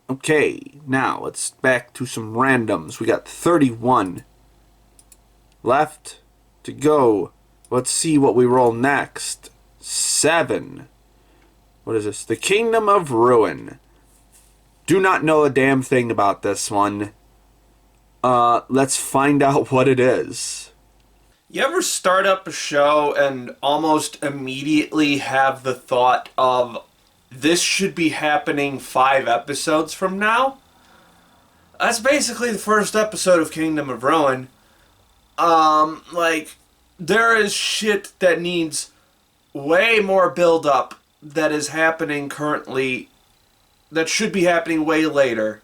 Okay, now let's back to some randoms. We got 31 left to go. Let's see what we roll next. 7. What is this? The Kingdom of Ruin. Do not know a damn thing about this one. Let's find out what it is. You ever start up a show and almost immediately have the thought of, this should be happening 5 episodes from now? That's basically the first episode of Kingdom of Ruin. There is shit that needs way more build-up that is happening currently, that should be happening way later,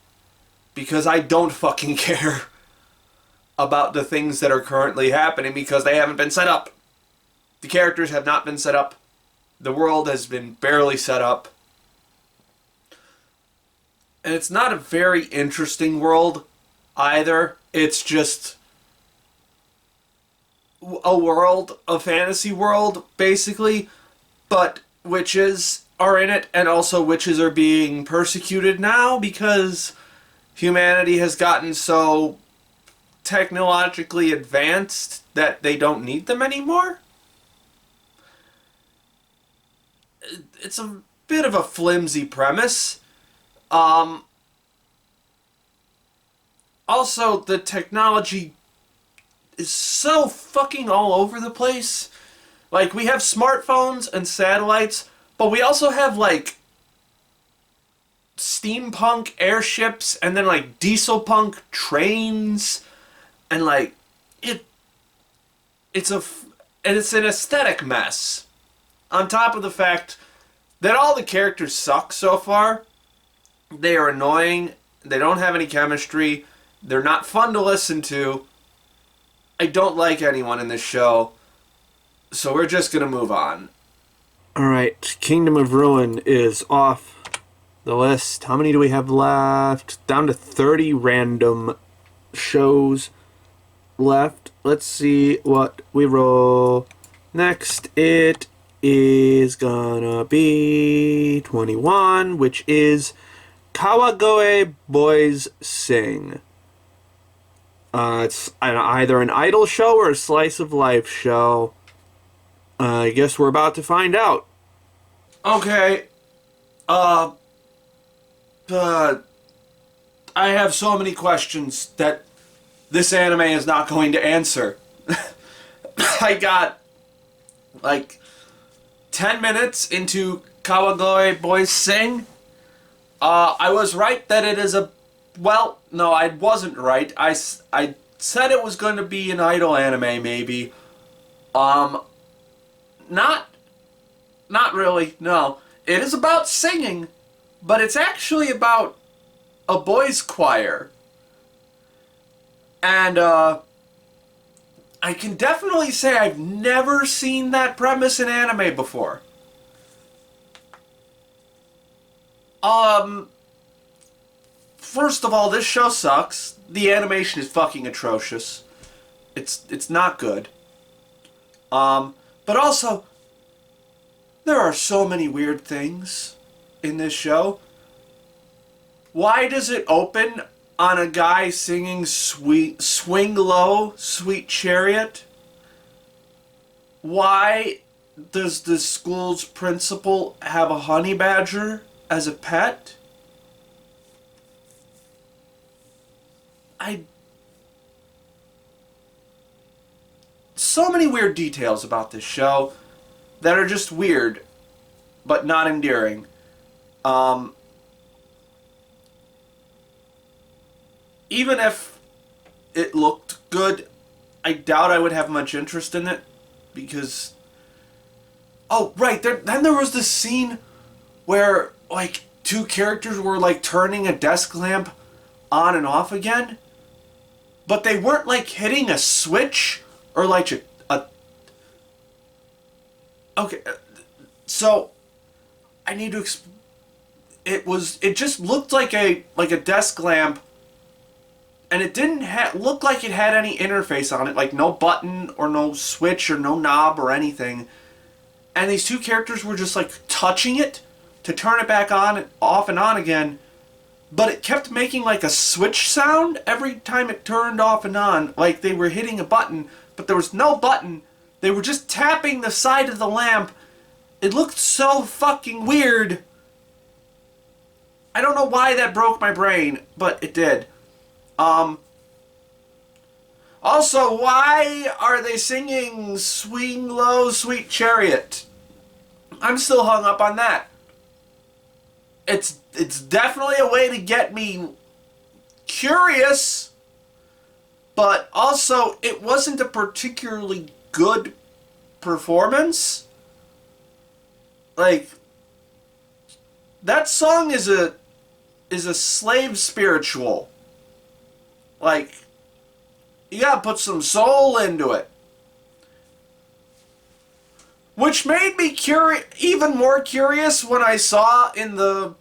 because I don't fucking care about the things that are currently happening because they haven't been set up. The characters have not been set up. The world has been barely set up. And it's not a very interesting world either. It's just a world, a fantasy world, basically, but witches are in it, and also witches are being persecuted now because humanity has gotten so technologically advanced that they don't need them anymore. It's a bit of a flimsy premise. Also, the technology is so fucking all over the place. Like, we have smartphones and satellites, but we also have, like, steampunk airships, and then, like, diesel punk trains, and, like, it's an aesthetic mess. On top of the fact that all the characters suck so far. They are annoying, they don't have any chemistry, they're not fun to listen to. I don't like anyone in this show, so we're just gonna move on. Alright, Kingdom of Ruin is off the list. How many do we have left? Down to 30 random shows left. Let's see what we roll next. It is gonna be 21, which is Kawagoe Boys Sing. It's either an idol show or a slice of life show. I guess we're about to find out. Okay. I have so many questions that this anime is not going to answer. I got, like, 10 minutes into Kawagoe Boys Sing. I was right that it is a... Well, no, I wasn't right. I said it was going to be an idol anime, maybe. Not really, no. It is about singing, but it's actually about a boys' choir. And, I can definitely say I've never seen that premise in anime before. First of all, this show sucks. The animation is fucking atrocious. It's not good. But also, there are so many weird things in this show. Why does it open on a guy singing Swing Low, Sweet Chariot? Why does the school's principal have a honey badger as a pet? So many weird details about this show that are just weird, but not endearing. Even if it looked good, I doubt I would have much interest in it, because... Oh, right, then there was this scene where, like, 2 characters were, like, turning a desk lamp on and off again, but they weren't, like, hitting a switch or, like, a okay, so I need to it just looked like a desk lamp, and it didn't look like it had any interface on it, like no button or no switch or no knob or anything, and these 2 characters were just, like, touching it to turn it back on, off and on again, but it kept making like a switch sound every time it turned off and on, like they were hitting a button, but there was no button. They were just tapping the side of the lamp. It looked so fucking weird. I don't know why that broke my brain, but it did. Also, why are they singing Swing Low, Sweet Chariot? I'm still hung up on that. It's definitely a way to get me curious, but also it wasn't a particularly good performance. Like, that song is a slave spiritual. Like, you gotta put some soul into it. Which made me even more curious when I saw in the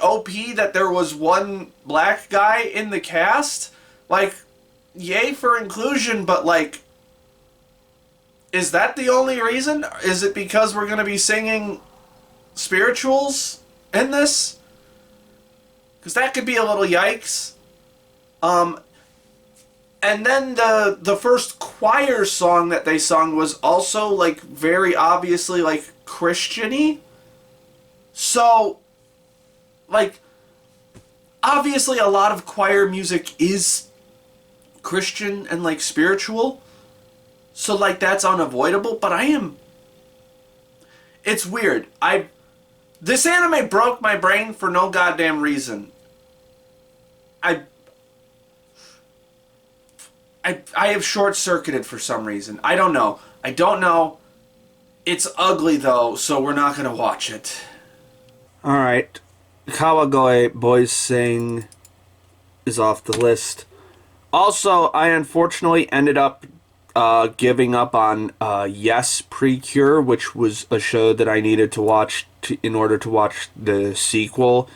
OP that there was one black guy in the cast. Like, yay for inclusion, but like, is that the only reason? Is it because we're gonna be singing spirituals in this? Because that could be a little yikes. And then the first choir song that they sung was also, like, very obviously, like, Christian-y. So, like, obviously a lot of choir music is Christian and, like, spiritual. So, like, that's unavoidable. But it's weird. This anime broke my brain for no goddamn reason. I have short-circuited for some reason. I don't know. It's ugly, though, so we're not going to watch it. Alright. Kawagoe Boys Sing is off the list. Also, I unfortunately ended up giving up on Yes Precure, which was a show that I needed to watch in order to watch the sequel.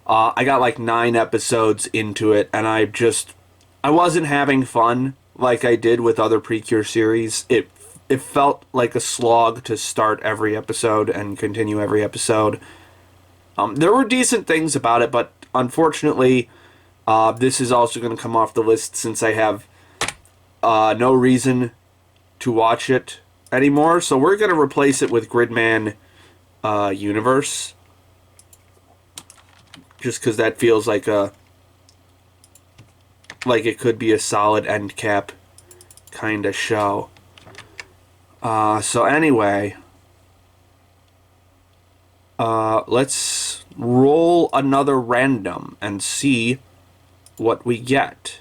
I got like 9 episodes into it, and I wasn't having fun like I did with other Precure series. It felt like a slog to start every episode and continue every episode. There were decent things about it, but unfortunately, this is also going to come off the list since I have no reason to watch it anymore. So we're going to replace it with Gridman Universe. Just because that feels like it could be a solid end cap kind of show. So anyway, let's roll another random and see what we get.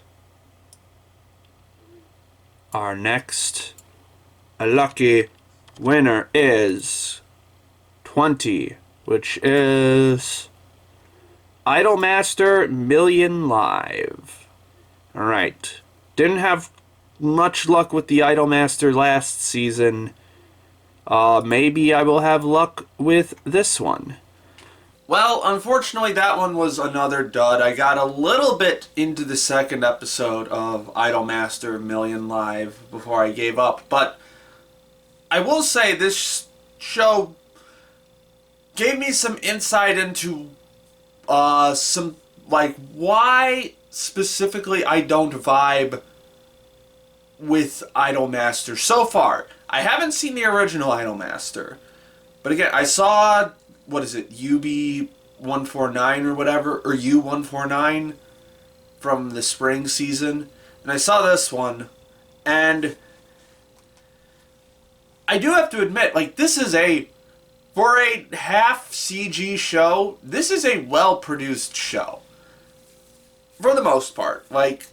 Our next lucky winner is 20, which is Idolmaster Million Live. Alright. Didn't have much luck with the Idolmaster last season. Maybe I will have luck with this one. Well, unfortunately, that one was another dud. I got a little bit into the second episode of Idolmaster Million Live before I gave up, but I will say this show gave me some insight into some, like, why specifically I don't vibe with Idolmaster so far. I haven't seen the original Idolmaster, but again, I saw, what is it, UB149 or whatever, or U149 from the spring season, and I saw this one, and I do have to admit, like, for a half CG show, this is a well-produced show. For the most part. Like,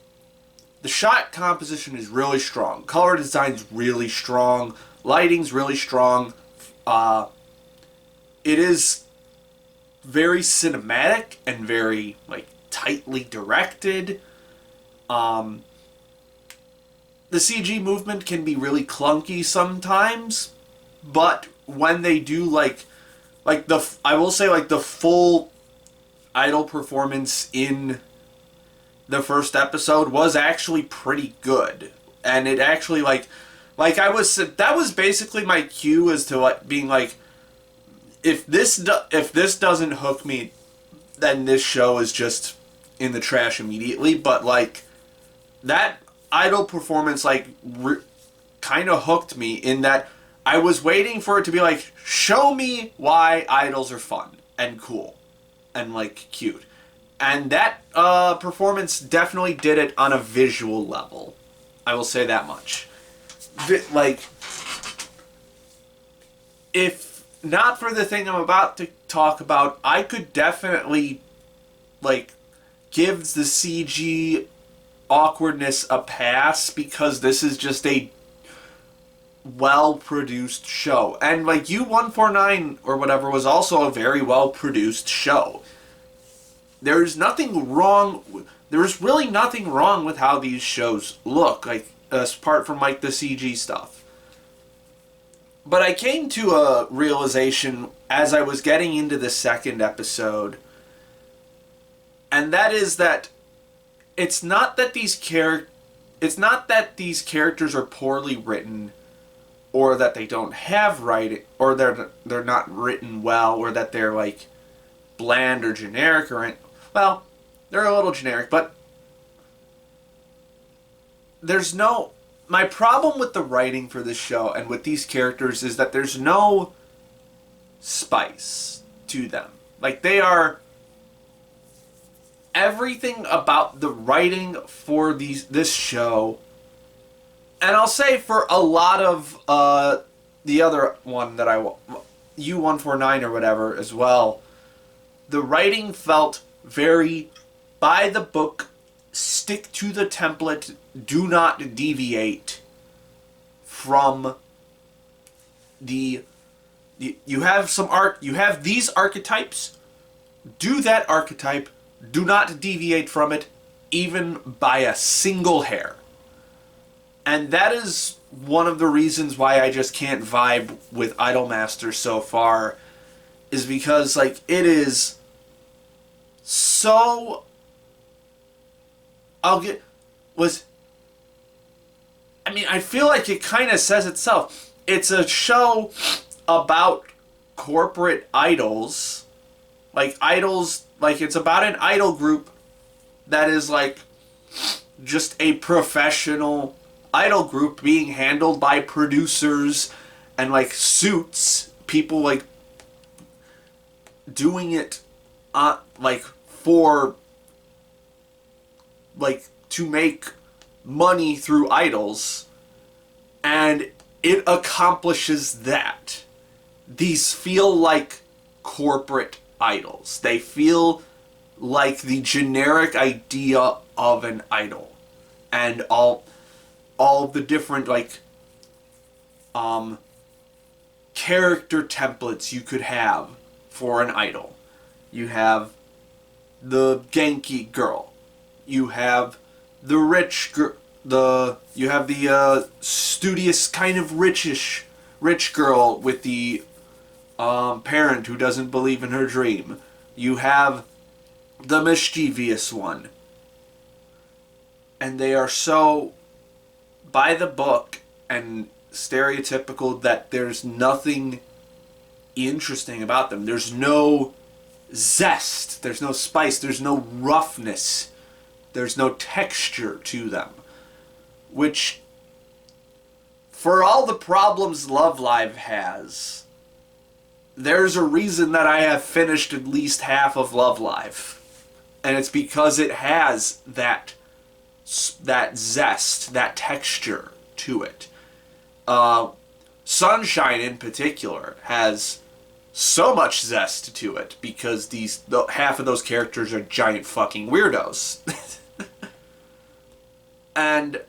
the shot composition is really strong. Color design's really strong. Lighting's really strong. It is very cinematic and very, like, tightly directed. The CG movement can be really clunky sometimes, but when they do, I will say, like, the full idol performance in the first episode was actually pretty good. And it actually, that was basically my cue as to, like, being like, if this doesn't hook me, then this show is just in the trash immediately. But, like, that idol performance, like, kind of hooked me in that I was waiting for it to be like, show me why idols are fun and cool and, like, cute. And that performance definitely did it on a visual level. I will say that much. Like, if not for the thing I'm about to talk about, I could definitely, like, give the CG awkwardness a pass because this is just a well-produced show. And, like, U149 or whatever was also a very well-produced show. There's really nothing wrong with how these shows look, like, apart from, like, the CG stuff. But I came to a realization as I was getting into the second episode, and that is that it's not that these characters are poorly written, or that they don't have writing, or they're not written well, or that they're, like, bland or generic, or well, they're a little generic, but my problem with the writing for this show and with these characters is that there's no spice to them. Like, they are, everything about the writing for this show, and I'll say for a lot of the other one that U149 or whatever as well, the writing felt very by the book, stick to the template, do not deviate from you have these archetypes, do that archetype, do not deviate from it even by a single hair. And that is one of the reasons why I just can't vibe with Idolmaster so far, is because, like, it is so... I feel like it kind of says itself. It's a show about corporate idols. Like, idols, like, it's about an idol group that is, like, just a professional idol group being handled by producers and, like, suits. People, like, doing it, like, for, like, to make money through idols, and it accomplishes that. These feel like corporate idols. They feel like the generic idea of an idol, and all the different, like, character templates you could have for an idol. You have the Genki girl. You have the rich girl. You have the studious, kind of rich girl with the parent who doesn't believe in her dream. You have the mischievous one. And they are so by the book and stereotypical that there's nothing interesting about them. There's no zest. There's no spice. There's no roughness. There's no texture to them. Which, for all the problems Love Live has, there's a reason that I have finished at least half of Love Live. And it's because it has that zest, that texture to it. Sunshine, in particular, has so much zest to it because half of those characters are giant fucking weirdos. And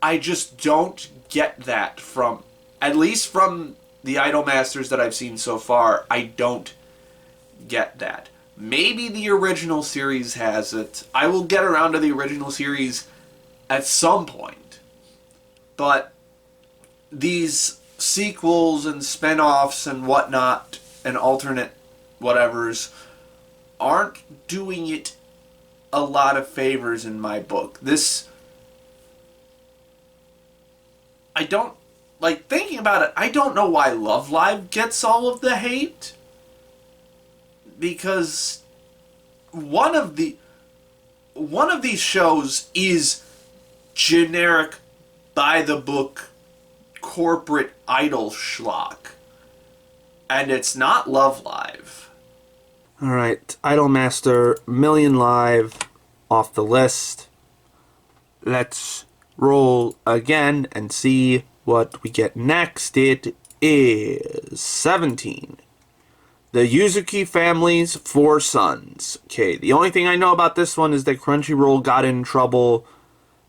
I just don't get that from, at least from the Idolmasters that I've seen so far, I don't get that. Maybe the original series has it. I will get around to the original series at some point. But these sequels and spin-offs and whatnot and alternate whatevers aren't doing it a lot of favors in my book. I don't, like, thinking about it, I don't know why Love Live gets all of the hate. Because one of these shows is generic, by the book, corporate idol schlock, and it's not Love Live. All right, Idolmaster Million Live off the list. Let's roll again and see what we get next. It is 17. The Yuzuki family's 4 sons. Okay, the only thing I know about this one is that Crunchyroll got in trouble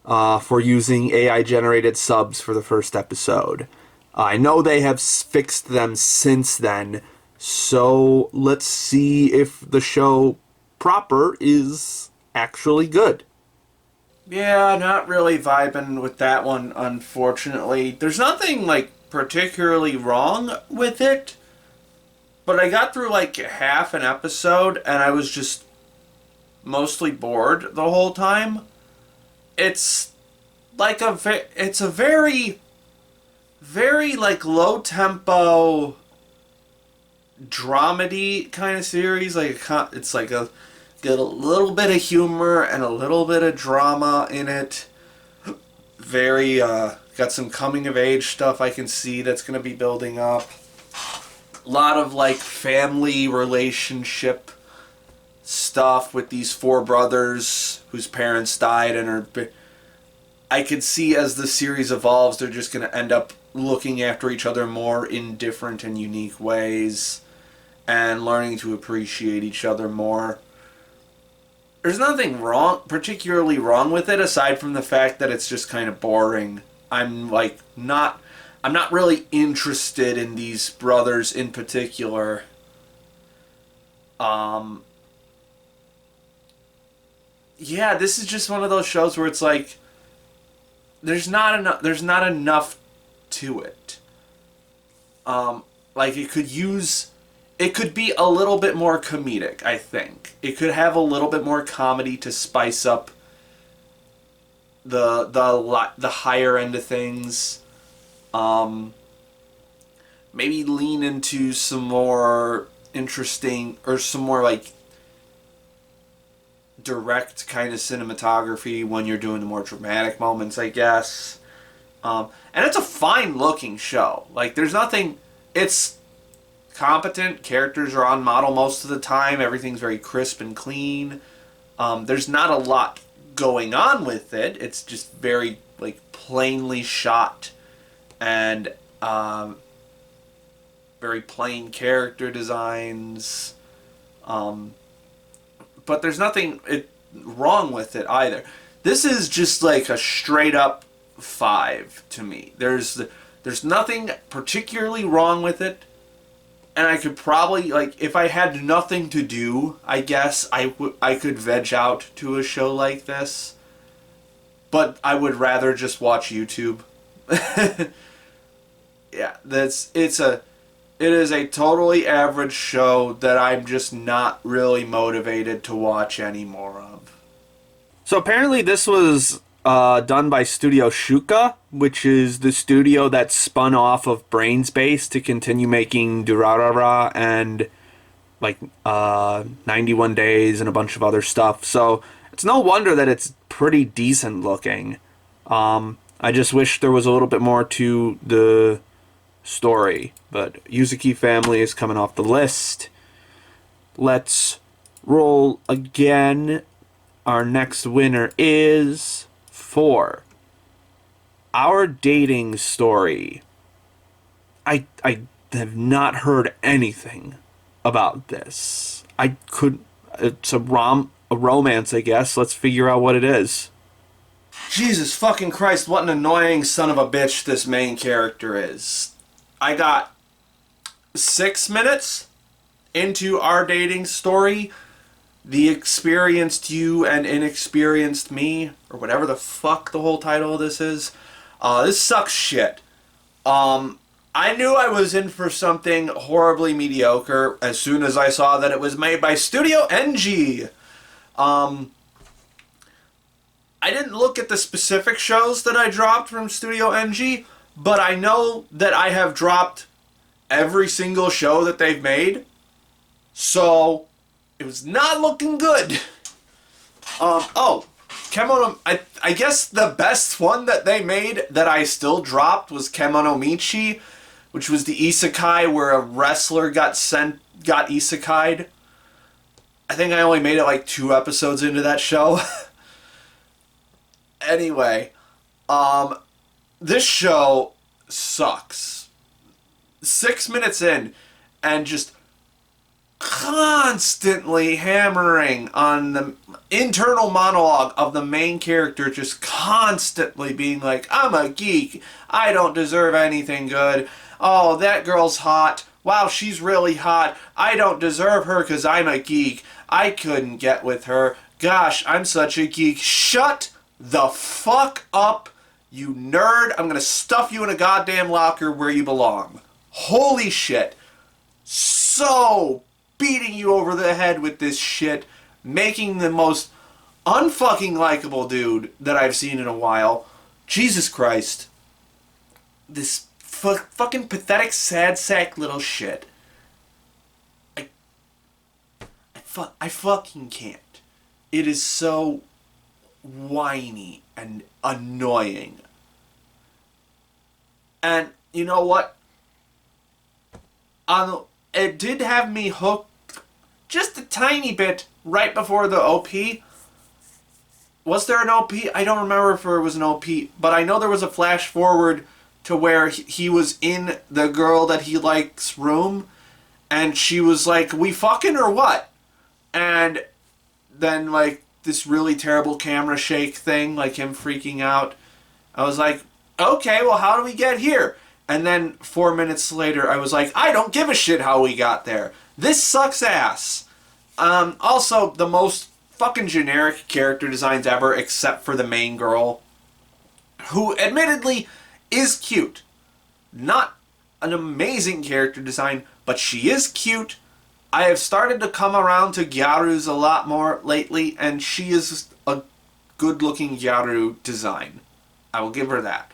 for using AI-generated subs for the first episode. I know they have fixed them since then, so let's see if the show proper is actually good. Yeah, not really vibing with that one, unfortunately. There's nothing, like, particularly wrong with it, but I got through, like, half an episode, and I was just mostly bored the whole time. It's, like, it's a very, very, like, low-tempo, dramedy kind of series. Like, it's like a... Get a little bit of humor and a little bit of drama in it. Very, got some coming-of-age stuff I can see that's going to be building up. A lot of, like, family relationship stuff with these 4 brothers whose parents died and are... I could see as the series evolves, they're just going to end up looking after each other more in different and unique ways and learning to appreciate each other more. There's nothing particularly wrong with it, aside from the fact that it's just kind of boring. I'm not really interested in these brothers in particular. Yeah, this is just one of those shows where it's like there's not enough to it. Like it could be a little bit more comedic, I think. It could have a little bit more comedy to spice up the higher end of things. Maybe lean into some more interesting, or some more, like, direct kind of cinematography when you're doing the more dramatic moments, I guess. And it's a fine-looking show. Like, there's nothing... It's... competent. Characters are on model most of the time. Everything's very crisp and clean. There's not a lot going on with it. It's just very, like, plainly shot and very plain character designs. But there's nothing wrong with it either. This is just like a straight up 5 to me. There's nothing particularly wrong with it. And I could probably, like, if I had nothing to do, I guess I could veg out to a show like this. But I would rather just watch YouTube. Yeah, it is a totally average show that I'm just not really motivated to watch any more of. So apparently this was done by Studio Shuka, which is the studio that spun off of Brainspace to continue making Durarara and, like, 91 Days and a bunch of other stuff. So it's no wonder that it's pretty decent looking. I just wish there was a little bit more to the story. But Yuzuki family is coming off the list. Let's roll again. Our next winner is 4. Our Dating Story. I have not heard anything about this. It's a romance, I guess. Let's figure out what it is. Jesus fucking Christ, what an annoying son of a bitch this main character is. I got 6 minutes into Our Dating Story. The experienced you and inexperienced me, or whatever the fuck the whole title of this is. This sucks shit. I knew I was in for something horribly mediocre as soon as I saw that it was made by Studio NG. I didn't look at the specific shows that I dropped from Studio NG, but I know that I have dropped every single show that they've made. So It was not looking good. Oh, Kemono... I guess the best one that they made that I still dropped was Kemono Michi, which was the isekai where a wrestler got isekai'd. I think I only made it like 2 episodes into that show. Anyway, this show sucks. 6 minutes in, and just constantly hammering on the internal monologue of the main character, just constantly being like, I'm a geek, I don't deserve anything good, oh, that girl's hot, wow, she's really hot, I don't deserve her because I'm a geek, I couldn't get with her, gosh, I'm such a geek. Shut the fuck up, you nerd. I'm gonna stuff you in a goddamn locker where you belong. Holy shit. So beating you over the head with this shit, making the most unfucking likable dude that I've seen in a while. Jesus Christ. This fucking pathetic sad sack little shit. I fucking can't. It is so whiny and annoying. And you know what? It did have me hooked just a tiny bit right before the OP. Was there an OP? I don't remember if there was an OP, but I know there was a flash forward to where he was in the girl that he likes' room, and she was like, we fucking or what? And then, like, this really terrible camera shake thing, like him freaking out. I was like, okay, well, how do we get here? And then 4 minutes later, I was like, I don't give a shit how we got there. This sucks ass. Also, the most fucking generic character designs ever, except for the main girl, who admittedly is cute. Not an amazing character design, but she is cute. I have started to come around to Gyaru's a lot more lately, and she is a good-looking Gyaru design. I will give her that.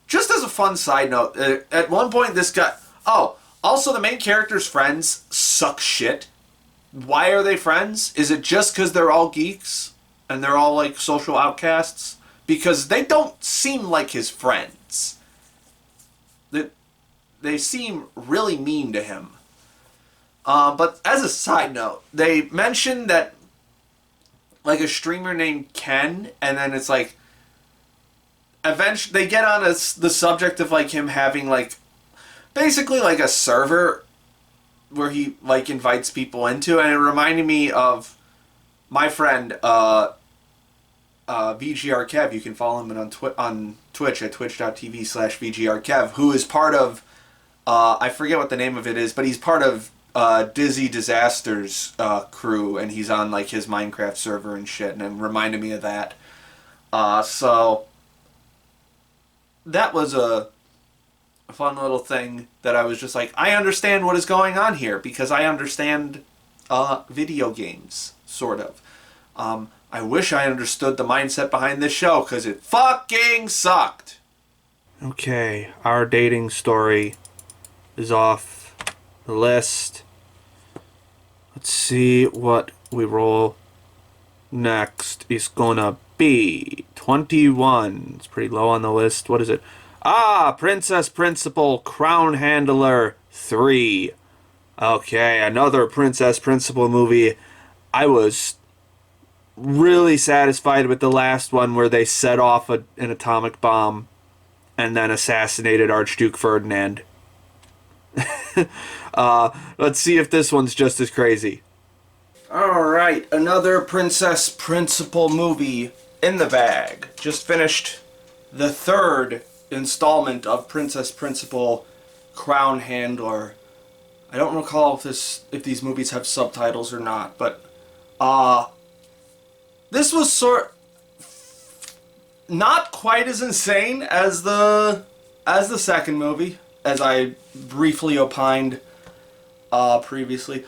Just as a fun side note, at one point this guy... Oh, also the main character's friends suck shit. Why are they friends? Is it just because they're all geeks? And they're all, like, social outcasts? Because they don't seem like his friends. They seem really mean to him. But as a side note, they mentioned that, like, a streamer named Ken, and then it's like, eventually they get on the subject of, like, him having, like, basically, like, a server where he, like, invites people into, and it reminded me of my friend, VGRKev. You can follow him on Twitch at twitch.tv/VGRKev, who is part of, I forget what the name of it is, but he's part of Dizzy Disaster's crew, and he's on, like, his Minecraft server and shit, and it reminded me of that. So that was a fun little thing that I was just like, I understand what is going on here, because I understand video games, sort of. I wish I understood the mindset behind this show, because it fucking sucked. Okay, our dating story is off the list. Let's see what we roll next. Is gonna be 21. It's pretty low on the list. What is it? Princess Principal Crown Handler 3. Okay, another Princess Principal movie. I was really satisfied with the last one where they set off an atomic bomb and then assassinated Archduke Ferdinand. Let's see if this one's just as crazy. Alright, another Princess Principal movie in the bag. Just finished the 3rd installment of Princess Principal Crown Handler. I don't recall if these movies have subtitles or not, but this was not quite as insane as the second movie, as I briefly opined previously.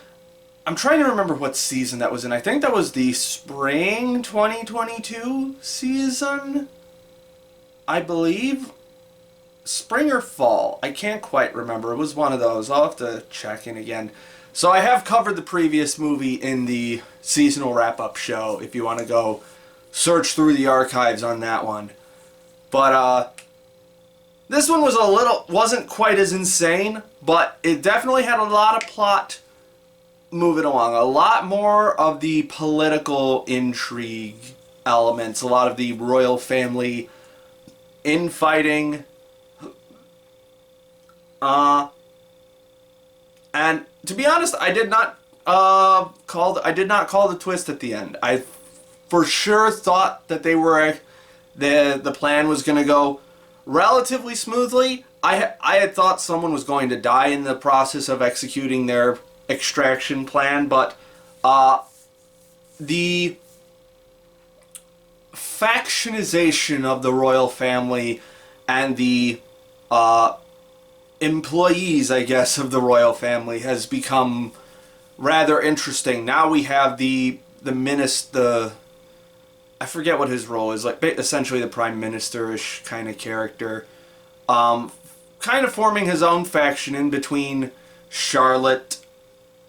I'm trying to remember what season that was in. I think that was the spring 2022 season, I believe. Spring or fall, I can't quite remember. It was one of those. I'll have to check in again. So I have covered the previous movie in the seasonal wrap-up show, if you want to go search through the archives on that one. But this one wasn't quite as insane, but it definitely had a lot of plot moving along. A lot more of the political intrigue elements, a lot of the royal family infighting. And to be honest, I did not call the twist at the end. I for sure thought that the plan was going to go relatively smoothly. I had thought someone was going to die in the process of executing their extraction plan, but the factionization of the royal family and the employees, I guess, of the royal family has become rather interesting. Now we have the minister, I forget what his role is, like essentially the prime minister-ish kind of character, kind of forming his own faction in between Charlotte,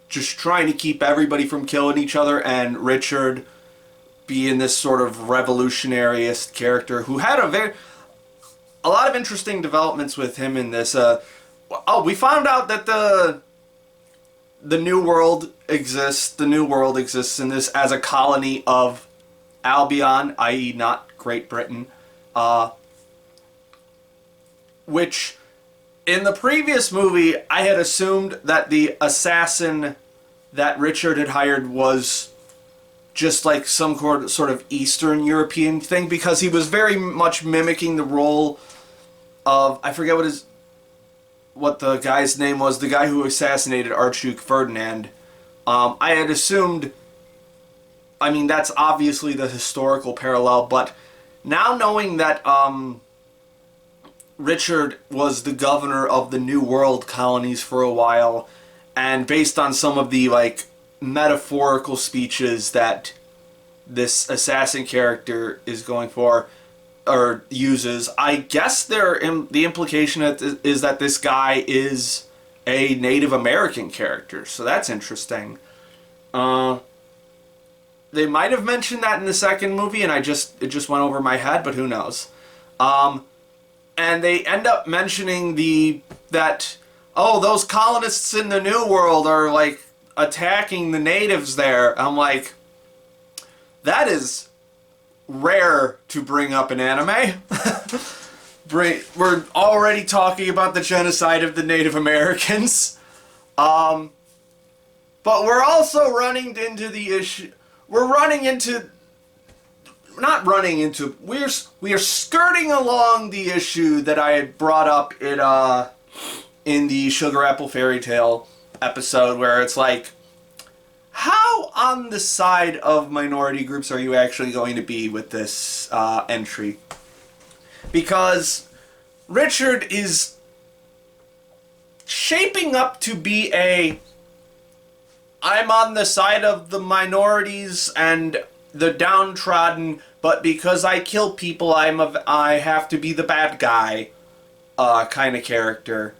just trying to keep everybody from killing each other, and Richard being this sort of revolutionaryist character who had a lot of interesting developments with him in this. We found out that the New World exists. The New World exists in this as a colony of Albion, i.e. not Great Britain, which in the previous movie I had assumed that the assassin that Richard had hired was just like some sort of Eastern European thing, because he was very much mimicking the role of, I forget what the guy's name was, the guy who assassinated Archduke Ferdinand. I had assumed, I mean, that's obviously the historical parallel, but now knowing that Richard was the governor of the New World colonies for a while, and based on some of the, like, metaphorical speeches that this assassin character is going for, or uses, I guess the implication is that this guy is a Native American character, so that's interesting. They might have mentioned that in the second movie, and it just went over my head, but who knows. And they end up mentioning that those colonists in the New World are, like, attacking the natives there. I'm like, that is rare to bring up in anime. We're already talking about the genocide of the Native Americans. But we're also running into the issue. We are skirting along the issue that I had brought up in the Sugar Apple Fairy Tale episode, where it's like, how on the side of minority groups are you actually going to be with this entry? Because Richard is shaping up to be I'm on the side of the minorities and the downtrodden, but because I kill people, I have to be the bad guy kind of character.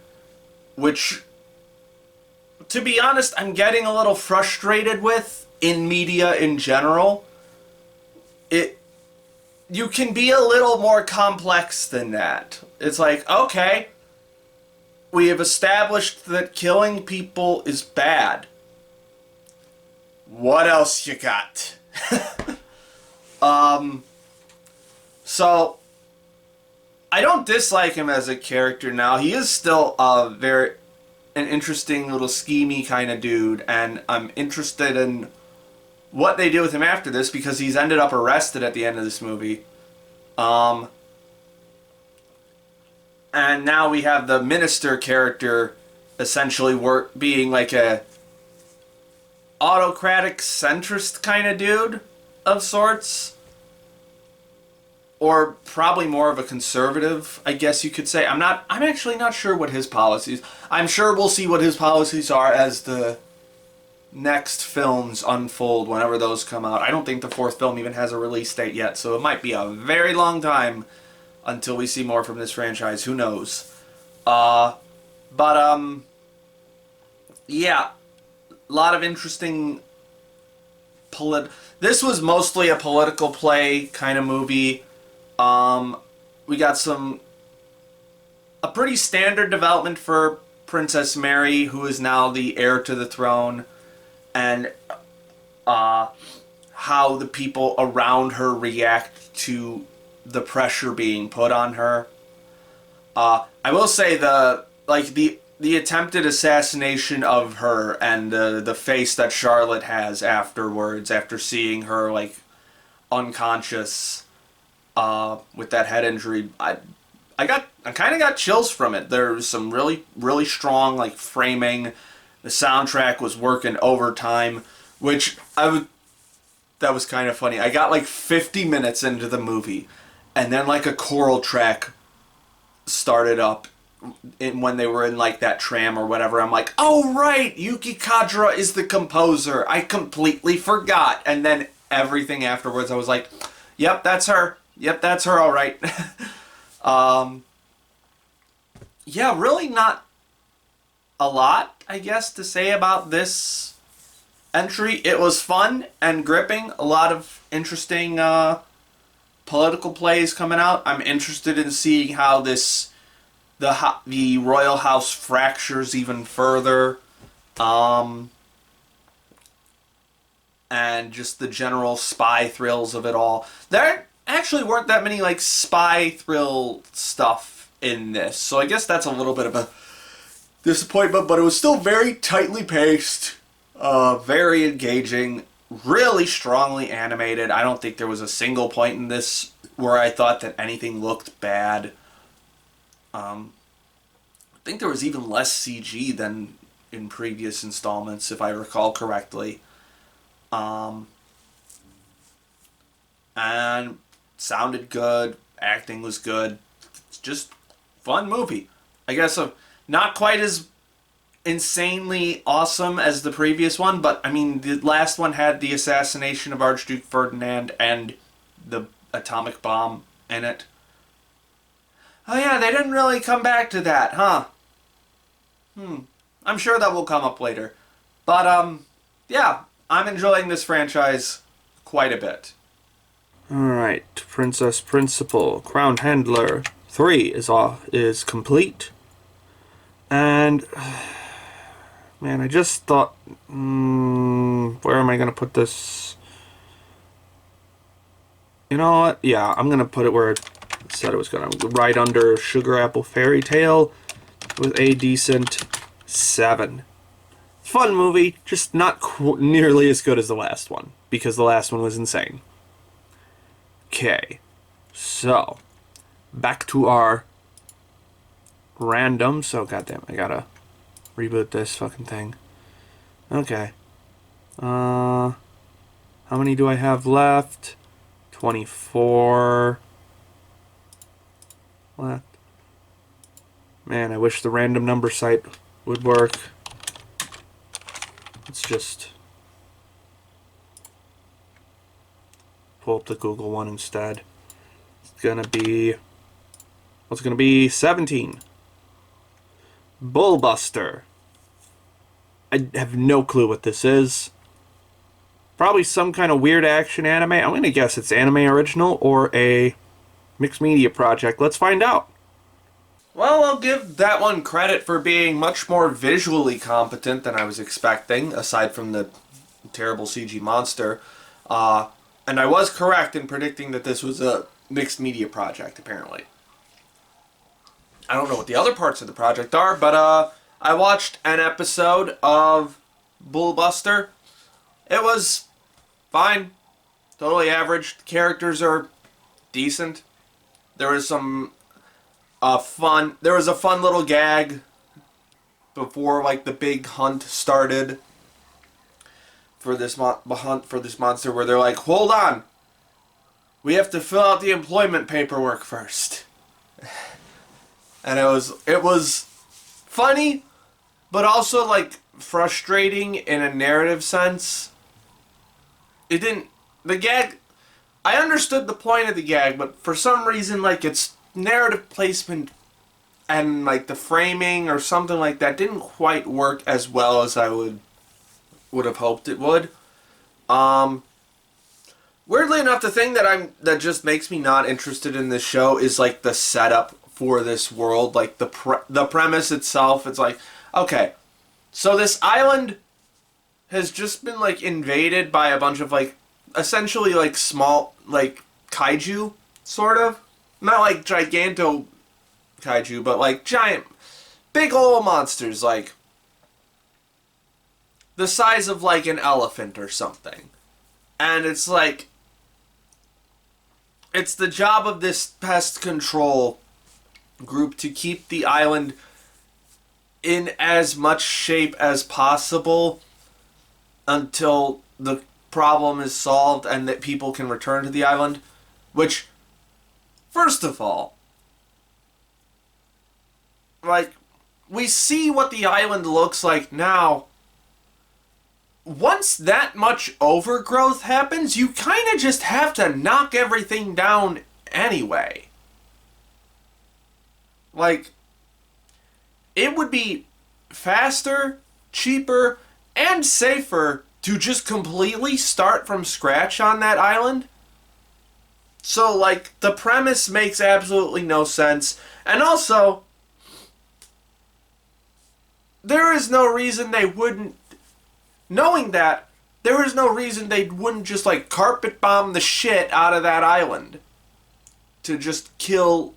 Which, to be honest, I'm getting a little frustrated with in media in general. You can be a little more complex than that. It's like, okay, we have established that killing people is bad. What else you got? So I don't dislike him as a character now. He is still an interesting little schemey kind of dude, and I'm interested in what they do with him after this, because he's ended up arrested at the end of this movie. And now we have the minister character essentially being like a autocratic centrist kind of dude of sorts. Or probably more of a conservative, I guess you could say. I'm actually not sure what his policies. I'm sure we'll see what his policies are as the next films unfold, whenever those come out. I don't think the fourth film even has a release date yet, so it might be a very long time until we see more from this franchise. Who knows? Yeah. lot of interesting this was mostly a political play kind of movie. We got a pretty standard development for Princess Mary, who is now the heir to the throne, and how the people around her react to the pressure being put on her. I will say the attempted assassination of her and the face that Charlotte has afterwards, after seeing her like unconscious with that head injury, I kind of got chills from it. There was some really strong like framing. The soundtrack was working overtime, which that was kind of funny. I got like 50 minutes into the movie, and then like a choral track started up when they were in like that tram or whatever. I'm like, oh right, Yuki Kadra is the composer. I completely forgot. And then everything afterwards, I was like, yep, that's her. Yep, that's her, all right. Yeah, really not a lot, I guess, to say about this entry. It was fun and gripping. A lot of interesting political plays coming out. I'm interested in seeing how the royal house fractures even further, and just the general spy thrills of it all. There actually weren't that many like spy thrill stuff in this, so I guess that's a little bit of a disappointment, but it was still very tightly paced, very engaging, really strongly animated. I don't think there was a single point in this where I thought that anything looked bad. I think there was even less CG than in previous installments, if I recall correctly. And sounded good, acting was good. It's just fun movie. I guess not quite as insanely awesome as the previous one, but I mean, the last one had the assassination of Archduke Ferdinand and the atomic bomb in it. Oh yeah, they didn't really come back to that, huh? I'm sure that will come up later. But, yeah, I'm enjoying this franchise quite a bit. Alright, Princess Principal, Crown Handler 3 is complete. And, man, I just thought, where am I going to put this? You know what? Yeah, I'm going to put it where it said it was going to, right under Sugar Apple Fairy Tale with a decent 7. Fun movie, just not nearly as good as the last one, because the last one was insane. Okay, so, back to our random. So, goddamn, I gotta reboot this fucking thing. Okay. How many do I have left? 24 left. Man, I wish the random number site would work. Let's just pull up the Google one instead. It's gonna be, what's gonna be 17. Bullbuster. I have no clue what this is. Probably some kind of weird action anime. I'm gonna guess it's anime original or a mixed media project. Let's find out. Well, I'll give that one credit for being much more visually competent than I was expecting, aside from the terrible CG monster. And I was correct in predicting that this was a mixed media project, apparently. I don't know what the other parts of the project are, but I watched an episode of Bullbuster. It was fine. Totally average. The characters are decent. There was some there was a fun little gag before like the big hunt started for this monster, where they're like, hold on, we have to fill out the employment paperwork first. And it was funny, but also like frustrating in a narrative sense. The gag, I understood the point of the gag, but for some reason, like, its narrative placement and like the framing or something like that didn't quite work as well as I would would have hoped it would. Weirdly enough, the thing that just makes me not interested in this show is like the setup for this world, like the premise itself. It's like, okay, so this island has just been like invaded by a bunch of like essentially like small like kaiju, sort of, not like giganto kaiju, but like giant, big old monsters, like the size of like an elephant or something. And it's like, it's the job of this pest control group to keep the island in as much shape as possible until the problem is solved and that people can return to the island. Which, first of all, like, we see what the island looks like now. Once that much overgrowth happens, you kind of just have to knock everything down anyway. Like, it would be faster, cheaper, and safer to just completely start from scratch on that island. So, like, the premise makes absolutely no sense. And also, there is no reason they wouldn't, knowing that, there is no reason they wouldn't just, like, carpet bomb the shit out of that island to just kill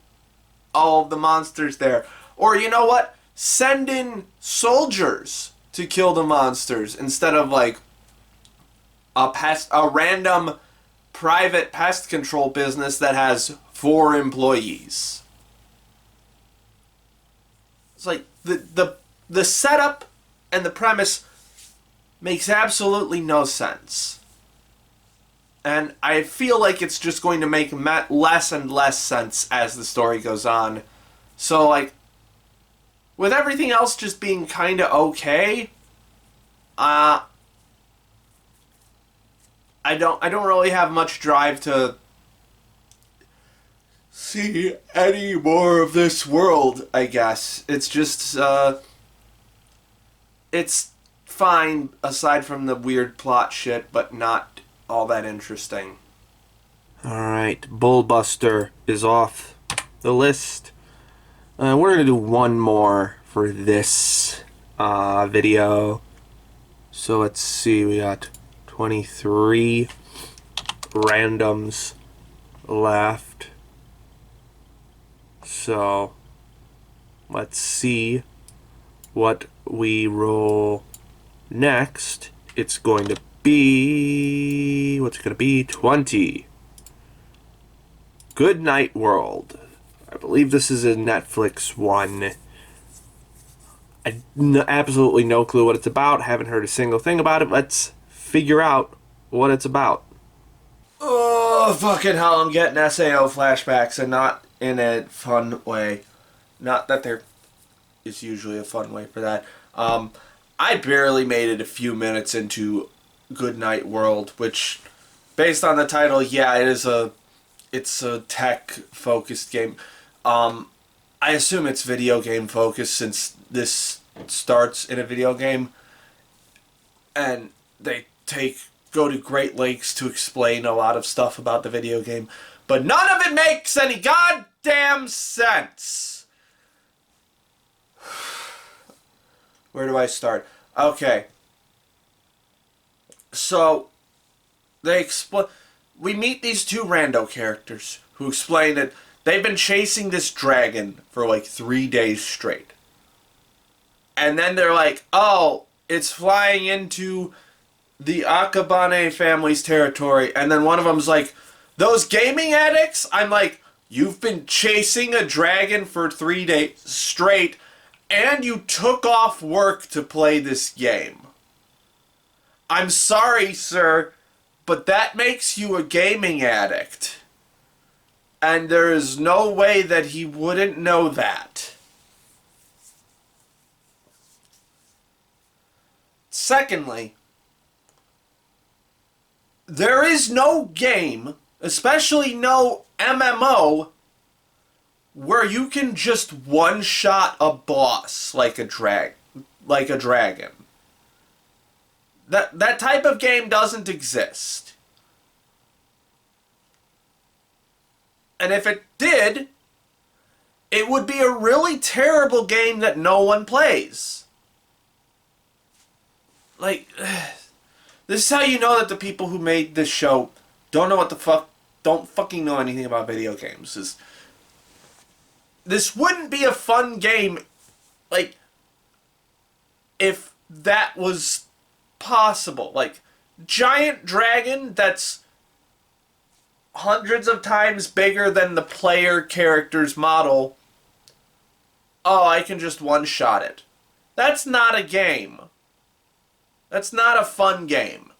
all of the monsters there. Or, you know what? Send in soldiers to kill the monsters instead of, like, a random private pest control business that has 4 employees. It's like, the setup and the premise makes absolutely no sense. And I feel like it's just going to make less and less sense as the story goes on. So, like, with everything else just being kind of okay, I don't really have much drive to see any more of this world, I guess. It's just, it's fine aside from the weird plot shit, but not all that interesting. Alright, Bullbuster is off the list. We're going to do one more for this video. So let's see, we got 23 randoms left. So let's see what we roll next. It's going to be, what's it going to be? 20. Good Night World. I believe this is a Netflix one. Absolutely no clue what it's about. Haven't heard a single thing about it. Let's figure out what it's about. Oh, fucking hell, I'm getting SAO flashbacks, and not in a fun way. Not that there is usually a fun way for that. I barely made it a few minutes into Good Night World, which, based on the title, yeah, it's a tech-focused game. I assume it's video game focused since this starts in a video game, and they go to great lengths to explain a lot of stuff about the video game, but none of it makes any goddamn sense. Where do I start? Okay. So, we meet these 2 rando characters who explain that they've been chasing this dragon for like 3 days straight. And then they're like, oh, it's flying into the Akabane family's territory. And then one of them's like, those gaming addicts? I'm like, you've been chasing a dragon for 3 days straight, and you took off work to play this game. I'm sorry, sir, but that makes you a gaming addict. And there is no way that he wouldn't know that. Secondly, there is no game, especially no MMO, where you can just one-shot a boss like a dragon. That type of game doesn't exist. And if it did, it would be a really terrible game that no one plays. Like, this is how you know that the people who made this show don't know what the fuck, don't fucking know anything about video games. This wouldn't be a fun game, like, if that was possible. Like, giant dragon that's hundreds of times bigger than the player character's model. Oh, I can just one-shot it. That's not a game. That's not a fun game.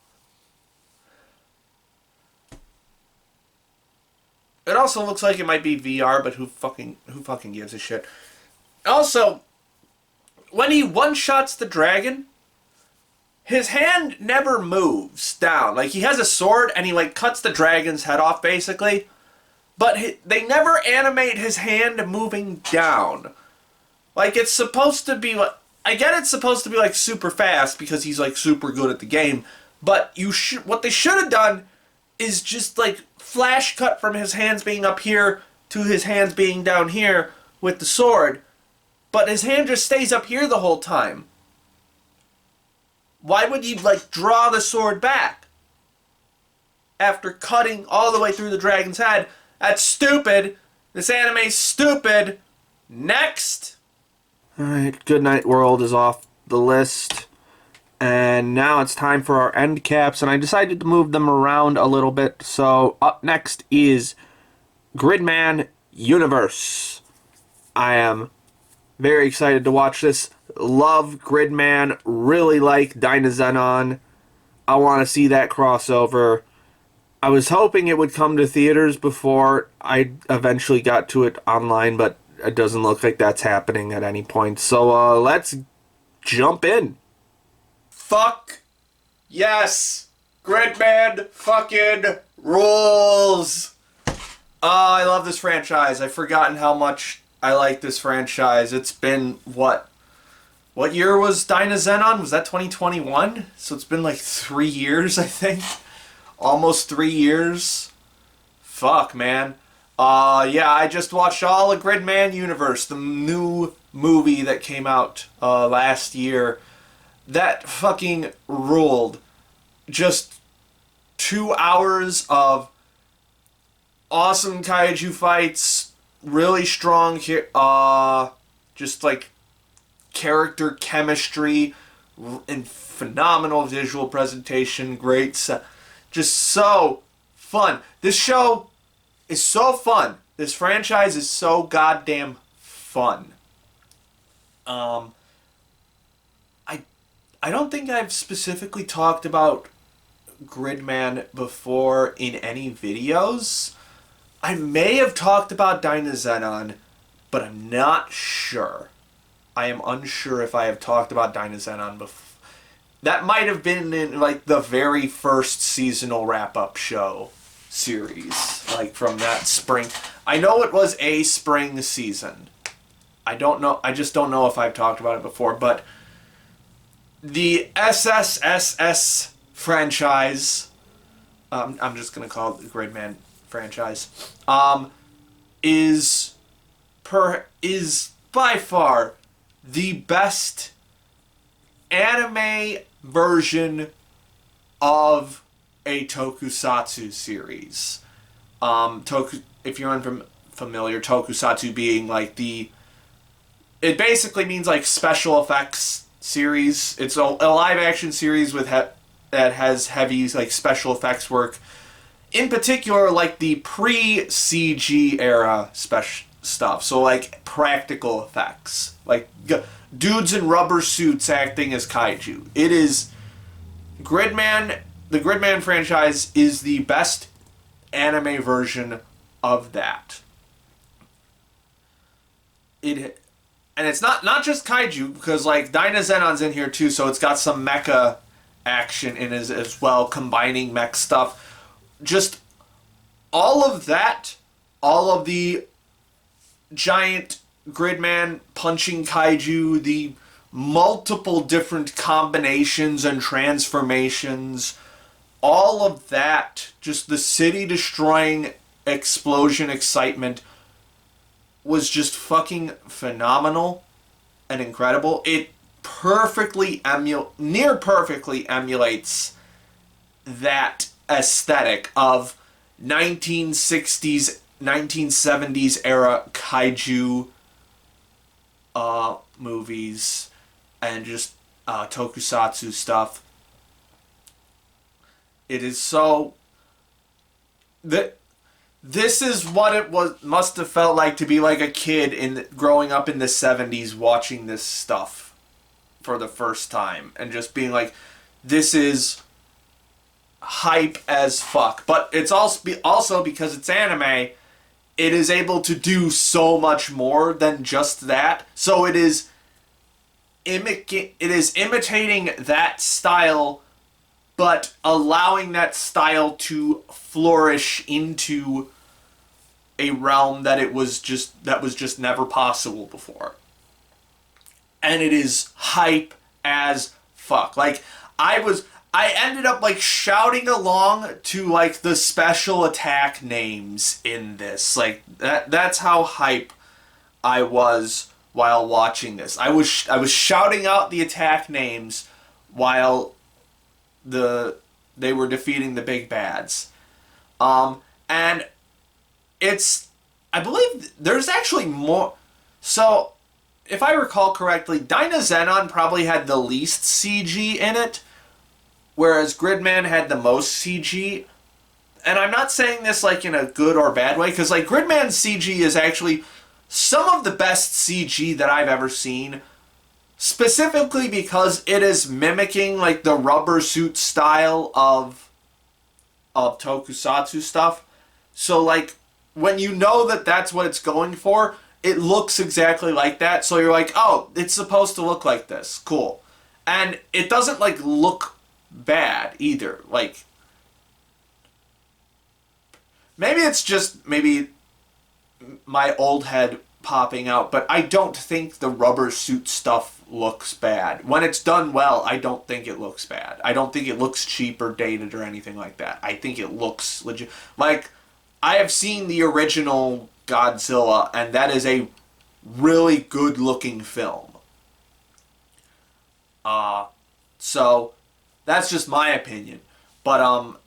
It also looks like it might be VR, but who fucking gives a shit? Also, when he one-shots the dragon, his hand never moves down. Like, he has a sword and he, like, cuts the dragon's head off, basically. But they never animate his hand moving down. Like, it's supposed to be, like, I get it's supposed to be, like, super fast because he's, like, super good at the game. But what they should have done is just, like, flash cut from his hands being up here to his hands being down here with the sword. But his hand just stays up here the whole time. Why would you, like, draw the sword back after cutting all the way through the dragon's head? That's stupid. This anime's stupid. Next. Alright, Goodnight World is off the list. And now it's time for our end caps, and I decided to move them around a little bit. So up next is Gridman Universe. I am very excited to watch this. Love Gridman, really like Dynazenon. I want to see that crossover. I was hoping it would come to theaters before I eventually got to it online, but it doesn't look like that's happening at any point. So let's jump in. Fuck yes. Gridman fucking rules. I love this franchise. I've forgotten how much I like this franchise. It's been, what year was Dynazenon? Was that 2021? So it's been like 3 years, I think. Almost 3 years. Fuck, man. Yeah, I just watched all of Gridman Universe, the new movie that came out last year. That fucking ruled. Just 2 hours of awesome kaiju fights, really strong, just like character chemistry, and phenomenal visual presentation, just so fun. This show is so fun. This franchise is so goddamn fun. I don't think I've specifically talked about Gridman before in any videos. I may have talked about Dynazenon, but I'm not sure. I am unsure if I have talked about Dynazenon before. That might have been in, like, the very first seasonal wrap-up show series, like, from that spring. I know it was a spring season. I don't know. I just don't know if I've talked about it before, but the SSS franchise, I'm just going to call it the Gridman franchise, is by far the best anime version of a tokusatsu series. If you're unfamiliar, tokusatsu being like it basically means like special effects series. It's a live action series with that has heavy like special effects work. In particular, like the pre-CG era special stuff. So like practical effects, like dudes in rubber suits acting as kaiju. It is Gridman. The Gridman franchise is the best anime version of that. And it's not just kaiju, because like Dynazenon's in here too, so it's got some mecha action in it as well, combining mech stuff. Just all of that, all of the giant Gridman punching kaiju, the multiple different combinations and transformations. All of that, just the city-destroying explosion excitement was just fucking phenomenal and incredible. It near perfectly emulates that aesthetic of 1960s, 1970s era kaiju movies and just tokusatsu stuff. It is so... This is what it must have felt like to be like a kid growing up in the 70s watching this stuff for the first time and just being like, this is hype as fuck. But it's also because it's anime, it is able to do so much more than just that. So it is imitating that style, but allowing that style to flourish into a realm that was just never possible before. And it is hype as fuck. Like, I ended up like shouting along to like the special attack names in this. Like that's how hype I was while watching this. I was shouting out the attack names while they were defeating the big bads. And I believe there's actually more. So, if I recall correctly, Dynazenon probably had the least CG in it, whereas Gridman had the most CG. And I'm not saying this like in a good or bad way, because like Gridman's CG is actually some of the best CG that I've ever seen, specifically because it is mimicking like the rubber suit style of tokusatsu stuff. So like when you know that that's what it's going for, it looks exactly like that. So you're like, oh, it's supposed to look like this. Cool. And it doesn't like look bad either. Like, maybe it's just my old head popping out, but I don't think the rubber suit stuff looks bad. When it's done well, I don't think it looks bad. I don't think it looks cheap or dated or anything like that. I think it looks legit. Like, I have seen the original Godzilla, and that is a really good looking film. So that's just my opinion. But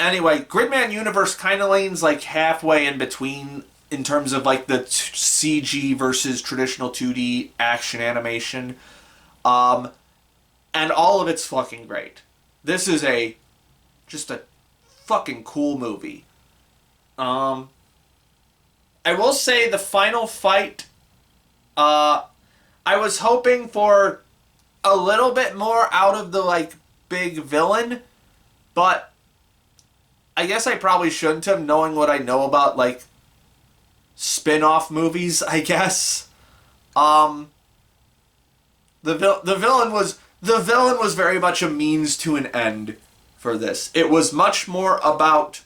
anyway, Gridman Universe kind of leans like halfway in between in terms of like the CG versus traditional 2D action animation. And all of it's fucking great. This is just a fucking cool movie. I will say the final fight, I was hoping for a little bit more out of the like big villain, but I guess I probably shouldn't have, knowing what I know about like spin-off movies, I guess. The villain was very much a means to an end for this. It was much more about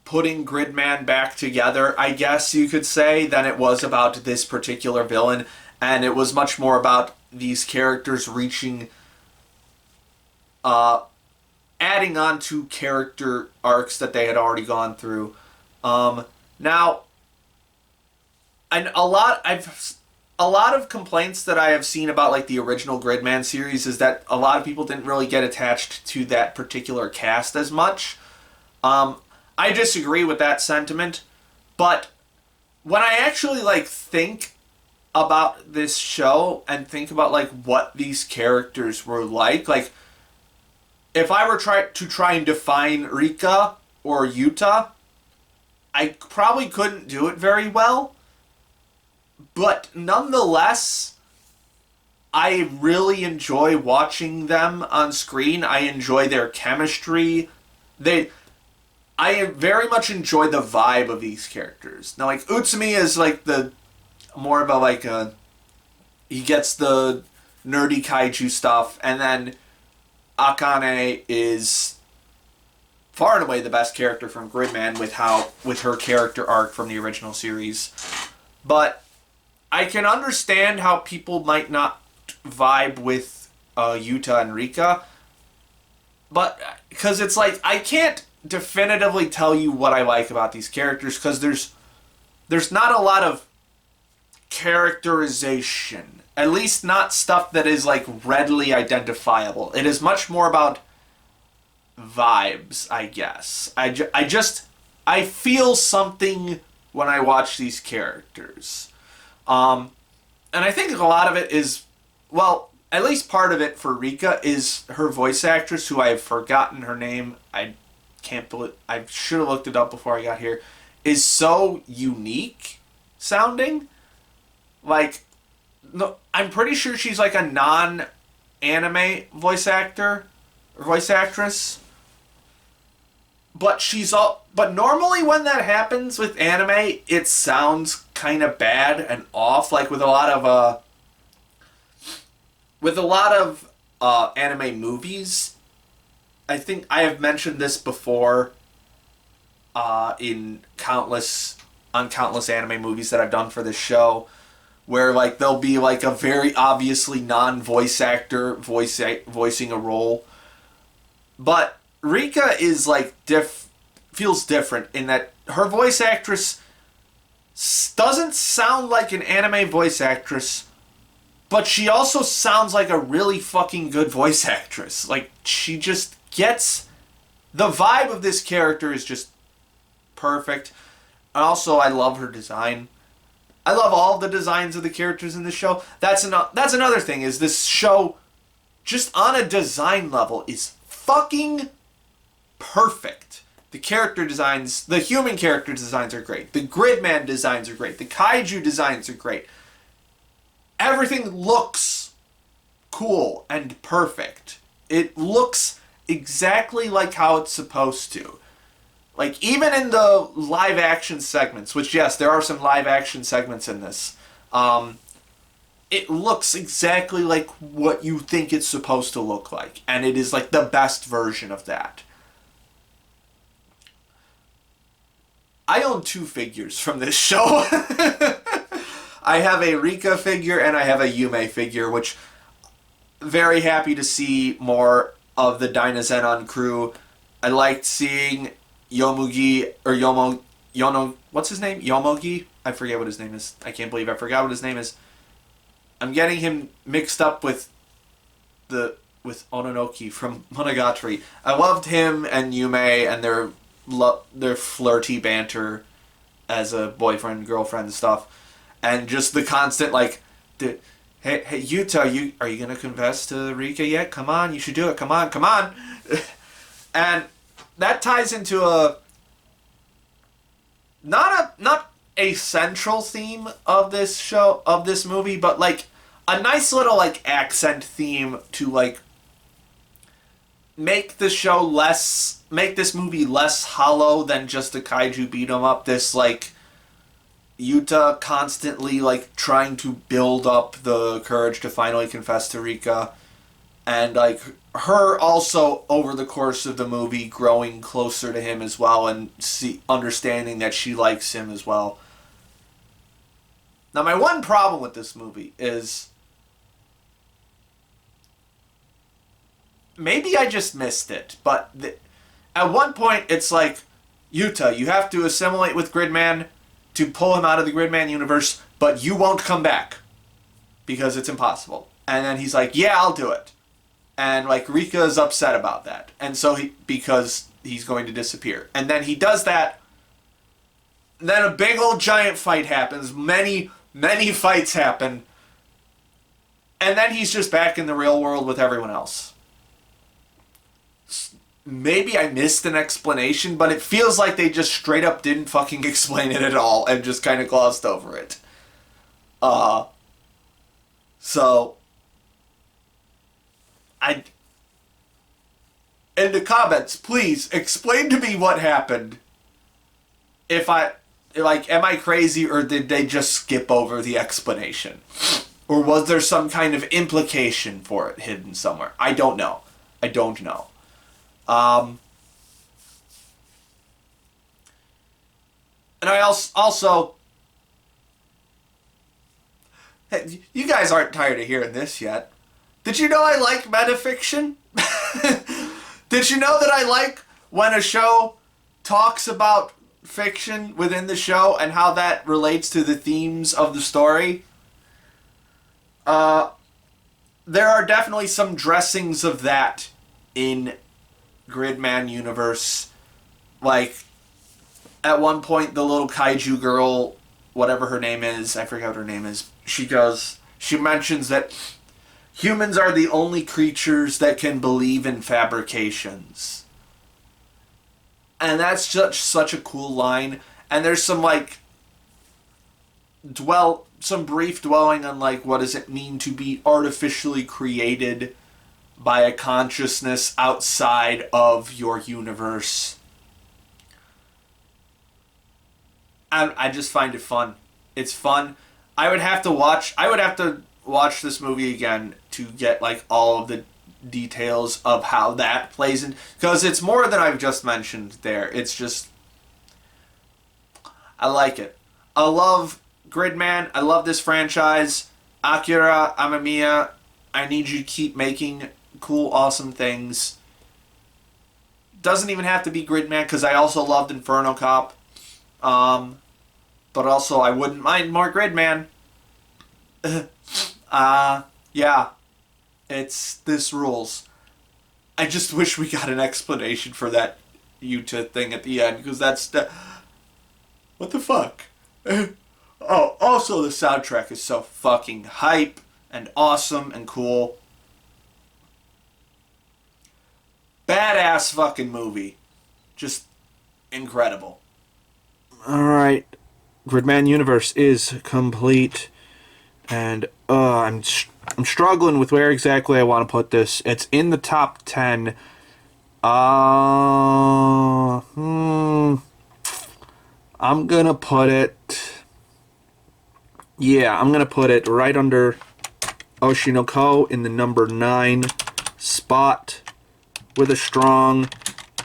putting Gridman back together, I guess you could say, than it was about this particular villain. And it was much more about these characters reaching, adding on to character arcs that they had already gone through. Now, and a lot of complaints that I have seen about like the original Gridman series is that a lot of people didn't really get attached to that particular cast as much. I disagree with that sentiment, but when I actually like think about this show and think about like what these characters were like if I were to try and define Rika or Yuta, I probably couldn't do it very well, but nonetheless, I really enjoy watching them on screen. I enjoy their chemistry. I very much enjoy the vibe of these characters. Now, like, Utsumi is like more of a like he gets the nerdy kaiju stuff, and then Akane is far and away the best character from Gridman with her character arc from the original series. But I can understand how people might not vibe with Yuta and Rika, but because it's like I can't definitively tell you what I like about these characters because there's not a lot of characterization, at least not stuff that is like readily identifiable. It is much more about vibes, I guess. I feel something when I watch these characters. And I think a lot of it is, well, at least part of it for Rika is her voice actress, who I've forgotten her name. I can't believe, I should have looked it up before I got here, is so unique sounding. Like, no, I'm pretty sure she's like a non-anime voice actor or voice actress. But normally when that happens with anime, it sounds kind of bad and off. Like with a lot of anime movies. I think I have mentioned this before in countless anime movies that I've done for this show, where like there'll be like a very obviously non-voice actor voicing a role, but Rika is like feels different in that her voice actress doesn't sound like an anime voice actress, but she also sounds like a really fucking good voice actress. Like, she just gets the vibe of this character is just perfect. Also, I love her design. I love all the designs of the characters in the show. That's another thing, is this show, just on a design level, is fucking perfect. The character designs, the human character designs are great. The Gridman designs are great. The kaiju designs are great. Everything looks cool and perfect. It looks exactly like how it's supposed to. Like, even in the live action segments, which, yes, there are some live action segments in this, it looks exactly like what you think it's supposed to look like. And it is, like, the best version of that. I own 2 figures from this show. I have a Rika figure and I have a Yume figure, which very happy to see more of the Dynazenon crew. I liked seeing Yomugi, or Yono, what's his name? Yomogi? I forget what his name is. I can't believe I forgot what his name is. I'm getting him mixed up with Ononoki from Monogatari. I loved him and Yume and their flirty banter as a boyfriend girlfriend stuff, and just the constant like, hey Yuta, are you gonna confess to Rika yet? Come on, you should do it. Come on. And that ties into not a central theme of this show, of this movie, but like a nice little like accent theme to like make this movie less hollow than just a kaiju beat 'em up. This like Yuta constantly like trying to build up the courage to finally confess to Rika, and like her also over the course of the movie growing closer to him as well, and understanding that she likes him as well. Now, my one problem with this movie is maybe I just missed it, but at one point it's like, Yuta, you have to assimilate with Gridman to pull him out of the Gridman universe, but you won't come back because it's impossible. And then he's like, yeah, I'll do it. And like Rika is upset about that, and so because he's going to disappear, and then he does that. Then a big old giant fight happens. Many fights happen, and then he's just back in the real world with everyone else. Maybe I missed an explanation, but it feels like they just straight up didn't fucking explain it at all and just kind of glossed over it. So in the comments, please explain to me what happened. Am I crazy, or did they just skip over the explanation? Or was there some kind of implication for it hidden somewhere? I don't know. And I also Hey, you guys aren't tired of hearing this yet. Did you know I like metafiction? Did you know that I like when a show talks about fiction within the show and how that relates to the themes of the story? There are definitely some dressings of that in Gridman Universe. Like, at one point, the little kaiju girl, whatever her name is, I forget what her name is, she mentions that humans are the only creatures that can believe in fabrications. And that's just such a cool line. And there's some, like, some brief dwelling on, like, what does it mean to be artificially created by a consciousness outside of your universe. I just find it fun. It's fun. I would have to watch this movie again to get, like, all of the details of how that plays in, because it's more than I've just mentioned there. It's just, I like it. I love Gridman. I love this franchise. Akira, Amamiya, I need you to keep making cool, awesome things. Doesn't even have to be Gridman, because I also loved Inferno Cop. But also, I wouldn't mind more Gridman. Yeah. This rules. I just wish we got an explanation for that Yuta thing at the end, because that's what the fuck? Oh, also the soundtrack is so fucking hype and awesome and cool. Badass fucking movie. Just incredible. Alright. Gridman Universe is complete. And I'm struggling with where exactly I want to put this. It's in the top 10. I'm gonna put it... Yeah, I'm gonna put it right under Oshinoko in the number 9 spot with a strong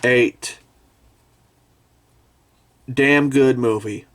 8. Damn good movie.